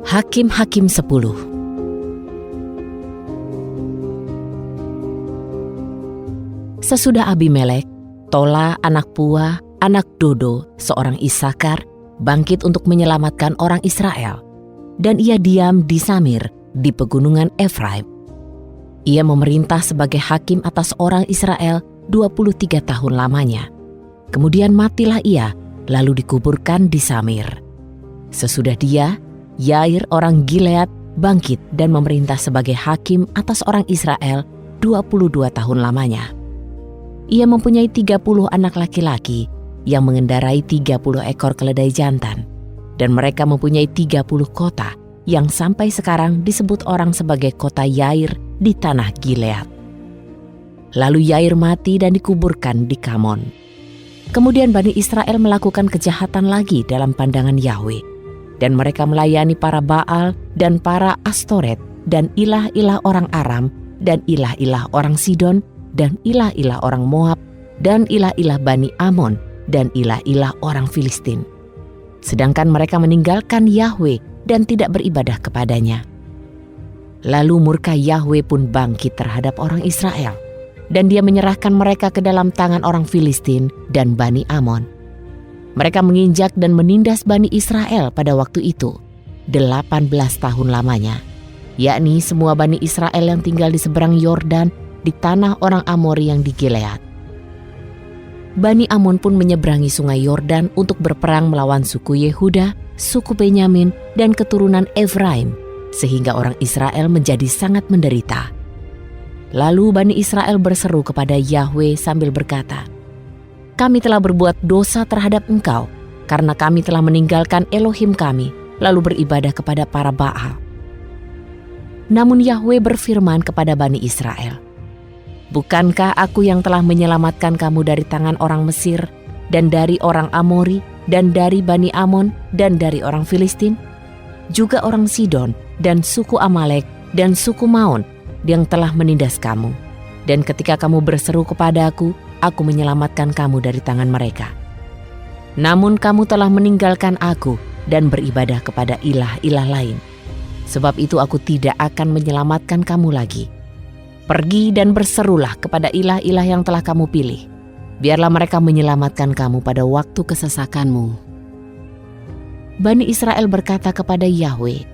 Hakim-Hakim 10. Sesudah Abimelek, Tola anak Pua, anak Dodo, seorang Isakar, bangkit untuk menyelamatkan orang Israel. Dan ia diam di Samir, di pegunungan Efraim. Ia memerintah sebagai hakim atas orang Israel 23 tahun lamanya. Kemudian matilah ia, lalu dikuburkan di Samir. Sesudah dia, Yair orang Gilead bangkit dan memerintah sebagai hakim atas orang Israel 22 tahun lamanya. Ia mempunyai 30 anak laki-laki yang mengendarai 30 ekor keledai jantan, dan mereka mempunyai 30 kota yang sampai sekarang disebut orang sebagai kota Yair di tanah Gilead. Lalu Yair mati dan dikuburkan di Kamon. Kemudian Bani Israel melakukan kejahatan lagi dalam pandangan Yahwe, dan mereka melayani para Baal dan para Astoret dan ilah-ilah orang Aram dan ilah-ilah orang Sidon dan ilah-ilah orang Moab dan ilah-ilah Bani Amon dan ilah-ilah orang Filistin. Sedangkan mereka meninggalkan Yahwe dan tidak beribadah kepadanya. Lalu murka Yahwe pun bangkit terhadap orang Israel, dan dia menyerahkan mereka ke dalam tangan orang Filistin dan Bani Amon. Mereka menginjak dan menindas Bani Israel pada waktu itu 18 tahun lamanya, yakni semua Bani Israel yang tinggal di seberang Yordan di tanah orang Amori yang di Gilead. Bani Amon pun menyeberangi sungai Yordan untuk berperang melawan suku Yehuda, suku Benyamin, dan keturunan Efraim, sehingga orang Israel menjadi sangat menderita. Lalu Bani Israel berseru kepada Yahwe sambil berkata, "Kami telah berbuat dosa terhadap Engkau, karena kami telah meninggalkan Elohim kami, lalu beribadah kepada para Baal." Namun Yahwe berfirman kepada Bani Israel, "Bukankah aku yang telah menyelamatkan kamu dari tangan orang Mesir, dan dari orang Amori, dan dari Bani Amon, dan dari orang Filistin? Juga orang Sidon, dan suku Amalek, dan suku Maon, yang telah menindas kamu. Dan ketika kamu berseru kepadaku, aku menyelamatkan kamu dari tangan mereka. Namun kamu telah meninggalkan aku dan beribadah kepada ilah-ilah lain. Sebab itu aku tidak akan menyelamatkan kamu lagi. Pergi dan berserulah kepada ilah-ilah yang telah kamu pilih. Biarlah mereka menyelamatkan kamu pada waktu kesesakanmu." Bani Israel berkata kepada Yahwe,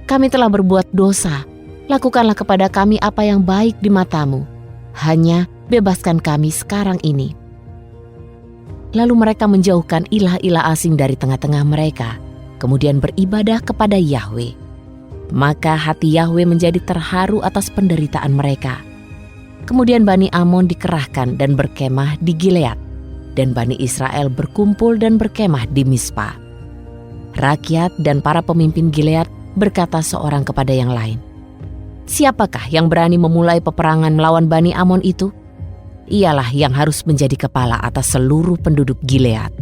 "Kami telah berbuat dosa. Lakukanlah kepada kami apa yang baik di matamu. Hanya bebaskan kami sekarang ini." Lalu mereka menjauhkan ilah-ilah asing dari tengah-tengah mereka, kemudian beribadah kepada Yahwe. Maka hati Yahwe menjadi terharu atas penderitaan mereka. Kemudian Bani Amon dikerahkan dan berkemah di Gilead, dan Bani Israel berkumpul dan berkemah di Mispa. Rakyat dan para pemimpin Gilead berkata seorang kepada yang lain, "Siapakah yang berani memulai peperangan melawan Bani Amon itu? Ialah yang harus menjadi kepala atas seluruh penduduk Gilead."